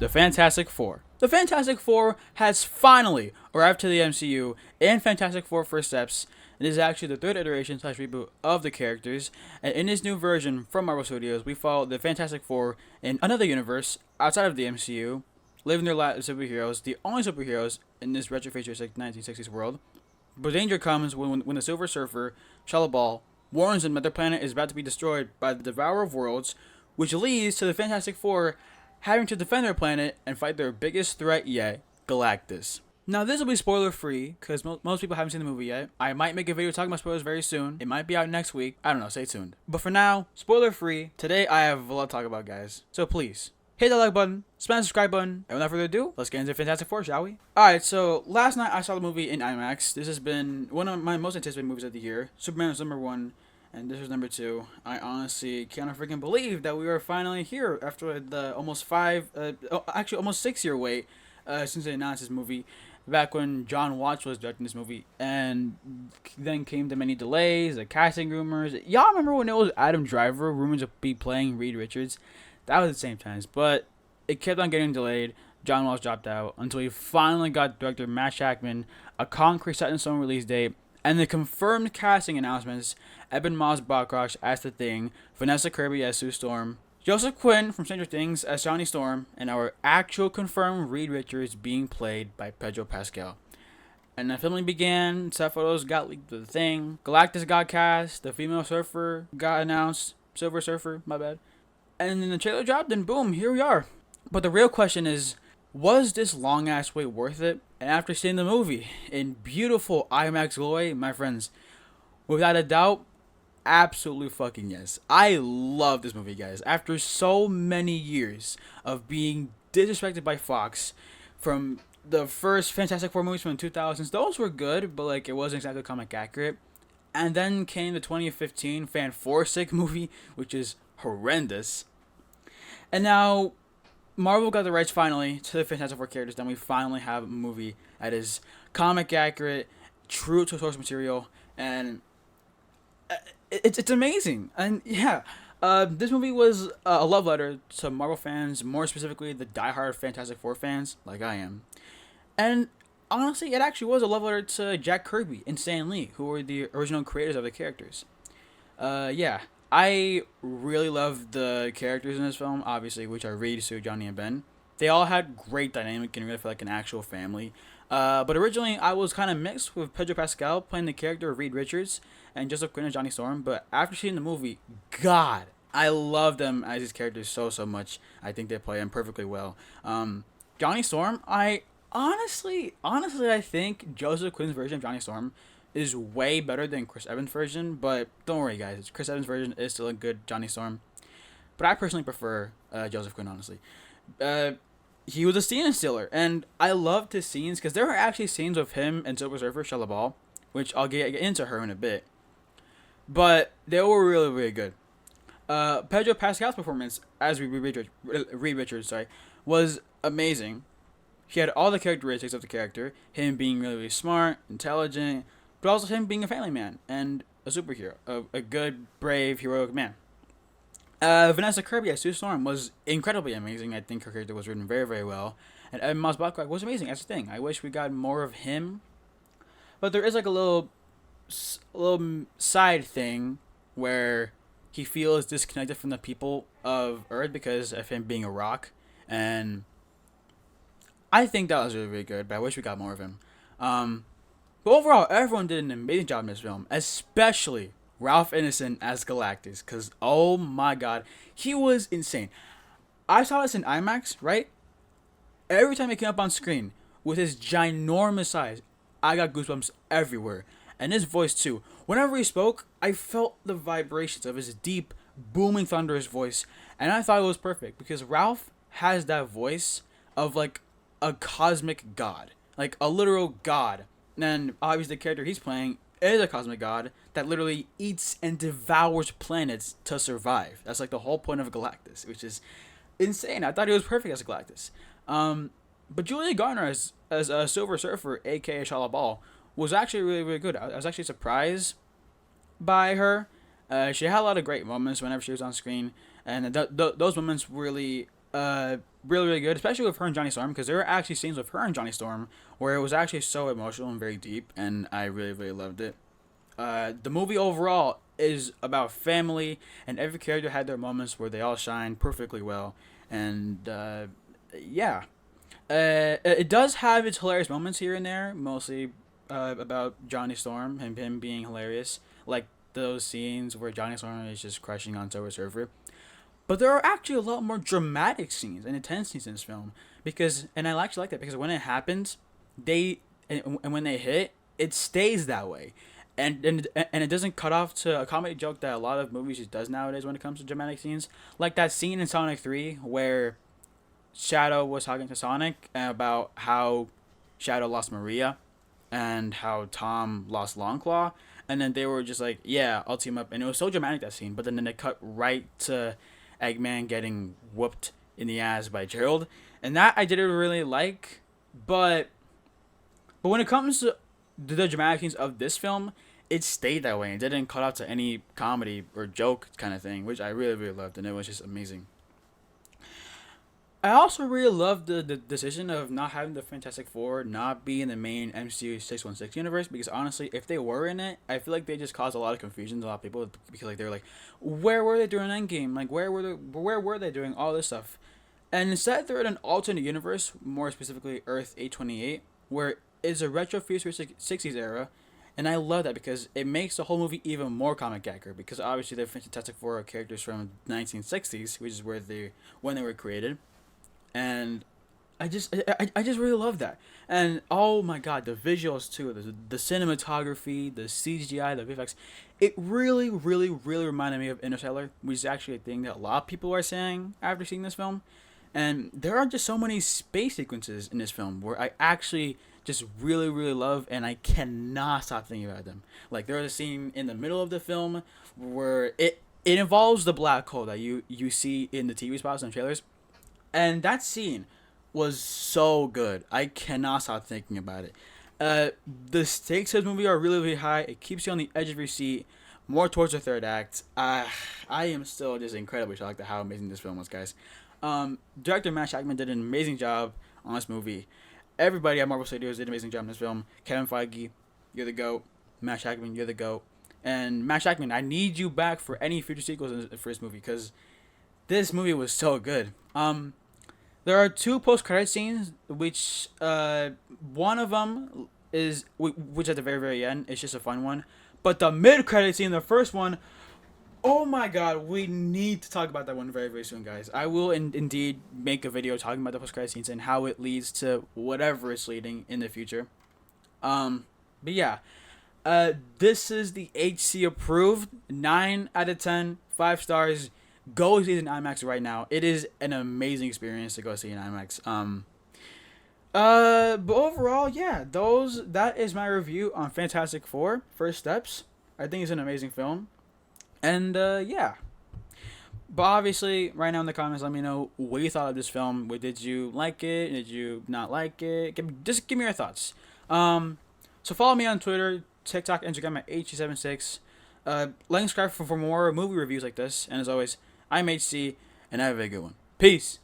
the Fantastic Four. The Fantastic Four has finally arrived to the MCU in Fantastic Four First Steps. It is actually the third iteration slash reboot of the characters, and in this new version from Marvel Studios, we follow the Fantastic Four in another universe outside of the MCU, living their lives as superheroes, the only superheroes in this retrofuturistic 1960s world. But danger comes when the Silver Surfer, Shalla-Bal, warns them that their planet is about to be destroyed by the Devourer of Worlds, which leads to the Fantastic Four having to defend their planet and fight their biggest threat yet, Galactus. Now, this will be spoiler-free, because most people haven't seen the movie yet. I might make a video talking about spoilers very soon. It might be out next week. I don't know, stay tuned. But for now, spoiler-free, today I have a lot to talk about, guys. So please, hit that like button, smash the subscribe button, and without further ado, let's get into Fantastic Four, shall we? Alright, so last night I saw the movie in IMAX. This has been one of my most anticipated movies of the year. Superman was number 1. And this was number 2. I honestly cannot freaking believe that we are finally here after the almost 6-year wait since they announced this movie. Back when John Watts was directing this movie, and then came the many delays, the casting rumors. Y'all remember when it was Adam Driver rumored to be playing Reed Richards? That was the same times, but it kept on getting delayed. John Watts dropped out until he finally got director Matt Shakman a concrete set in stone release date. And the confirmed casting announcements: Eben Moss Backrash as The Thing, Vanessa Kirby as Sue Storm, Joseph Quinn from Stranger Things as Johnny Storm, and our actual confirmed Reed Richards being played by Pedro Pascal. And the filming began, set photos got leaked to The Thing, Galactus got cast, the female surfer got announced, Silver Surfer, my bad. And then the trailer dropped, and boom, here we are. But the real question is, was this long-ass wait worth it? And after seeing the movie in beautiful IMAX glory, my friends, without a doubt, absolutely fucking yes. I love this movie, guys. After so many years of being disrespected by Fox, from the first Fantastic Four movies from the 2000s, those were good, but like it wasn't exactly comic accurate. And then came the 2015 Fan Forsake movie, which is horrendous. And now Marvel got the rights finally to the Fantastic Four characters. Then we finally have a movie that is comic accurate, true to source material, and it's amazing. And yeah, this movie was a love letter to Marvel fans, more specifically the diehard Fantastic Four fans, like I am. And honestly, it actually was a love letter to Jack Kirby and Stan Lee, who were the original creators of the characters. Yeah. I really love the characters in this film, obviously, which are Reed, Sue, Johnny, and Ben. They all had great dynamic and really felt like an actual family. But originally, I was kind of mixed with Pedro Pascal playing the character of Reed Richards and Joseph Quinn as Johnny Storm. But after seeing the movie, God, I love them as these characters so much. I think they play them perfectly well. Johnny Storm, I honestly, I think Joseph Quinn's version of Johnny Storm is way better than Chris Evans' version, but don't worry, guys. Chris Evans' version is still a good Johnny Storm. But I personally prefer Joseph Quinn, honestly. He was a scene stealer, and I loved his scenes, because there were actually scenes with him and Silver Surfer, Shalla-Bal, which I'll get into her in a bit. But they were really good. Pedro Pascal's performance as Reed Richards, was amazing. He had all the characteristics of the character, him being really smart, intelligent, but also him being a family man and a superhero, a good, brave, heroic man. Vanessa Kirby as Sue Storm was incredibly amazing. I think her character was written very well. And Eben Moss Backrash was amazing. That's the thing. I wish we got more of him. But there is like a little side thing where he feels disconnected from the people of Earth because of him being a rock. And I think that was really good, but I wish we got more of him. But overall, everyone did an amazing job in this film, especially Ralph Ineson as Galactus, because, oh my god, he was insane. I saw this in IMAX, right? Every time he came up on screen with his ginormous size, I got goosebumps everywhere. And his voice, too. Whenever he spoke, I felt the vibrations of his deep, booming, thunderous voice, and I thought it was perfect, because Ralph has that voice of, like, a cosmic god. Like, a literal god. And obviously the character he's playing is a cosmic god that literally eats and devours planets to survive. That's like the whole point of Galactus, which is insane. I thought he was perfect as Galactus. But Julia Garner as a Silver Surfer, aka Shalla-Bal, was actually really good. I was actually surprised by her. She had a lot of great moments whenever she was on screen, and those moments really really, really good, especially with her and Johnny Storm, because there were actually scenes with her and Johnny Storm where it was actually so emotional and very deep, and I really, really loved it. The movie overall is about family, and every character had their moments where they all shine perfectly well, and yeah, it does have its hilarious moments here and there, mostly about Johnny Storm and him being hilarious, like those scenes where Johnny Storm is just crushing on Silver Surfer. But there are actually a lot more dramatic scenes and intense scenes in this film because, and I actually like that because when it happens, they and when they hit, it stays that way, and it doesn't cut off to a comedy joke that a lot of movies just does nowadays when it comes to dramatic scenes, like that scene in Sonic 3 where Shadow was talking to Sonic about how Shadow lost Maria and how Tom lost Longclaw, and then they were just like, "Yeah, I'll team up," and it was so dramatic that scene. But then it cut right to Eggman getting whooped in the ass by Gerald, and that I didn't really like. But when it comes to the dramatic scenes of this film, it stayed that way. It didn't cut out to any comedy or joke kind of thing, which I really, really loved, and it was just amazing. I also really love the decision of not having the Fantastic Four not be in the main MCU 616 universe, because honestly, if they were in it, I feel like they just caused a lot of confusion to a lot of people, because like they were like, where were they during Endgame? Like where were they doing all this stuff? And instead they're in an alternate universe, more specifically Earth 828, where it's a retro futuristic 60s era, and I love that because it makes the whole movie even more comic accurate, because obviously the Fantastic Four are characters from 1960s, which is where when they were created, and I just really love that. And oh my god, the visuals too, the cinematography, the CGI, the VFX, it really, really, really reminded me of Interstellar, which is actually a thing that a lot of people are saying after seeing this film. And there are just so many space sequences in this film where I actually just really, really love, and I cannot stop thinking about them. Like there's a scene in the middle of the film where it involves the black hole that you see in the TV spots and trailers, and that scene was so good. I cannot stop thinking about it. The stakes of the movie are really, really high. It keeps you on the edge of your seat, more towards the third act. I am still just incredibly shocked at how amazing this film was, guys. Director Matt Shackman did an amazing job on this movie. Everybody at Marvel Studios did an amazing job in this film. Kevin Feige, you're the GOAT. Matt Shackman, you're the GOAT. And Matt Shackman, I need you back for any future sequels for this movie, because this movie was so good. There are two post-credit scenes, which one of them is which at the very, very end. It's just a fun one. But the mid-credit scene, the first one, oh my god, we need to talk about that one very, very soon, guys. I will indeed make a video talking about the post-credit scenes and how it leads to whatever it's leading in the future. But yeah, this is the HC approved 9 out of 10, 5 stars. Go see it in IMAX right now. It is an amazing experience to go see in IMAX. But overall, yeah, that is my review on Fantastic Four: First Steps. I think it's an amazing film, and yeah. But obviously, right now in the comments, let me know what you thought of this film. Did you like it? Did you not like it? Just give me your thoughts. So follow me on Twitter, TikTok, Instagram at HG76. Like and subscribe for more movie reviews like this. And as always, I'm HC, and have a good one. Peace.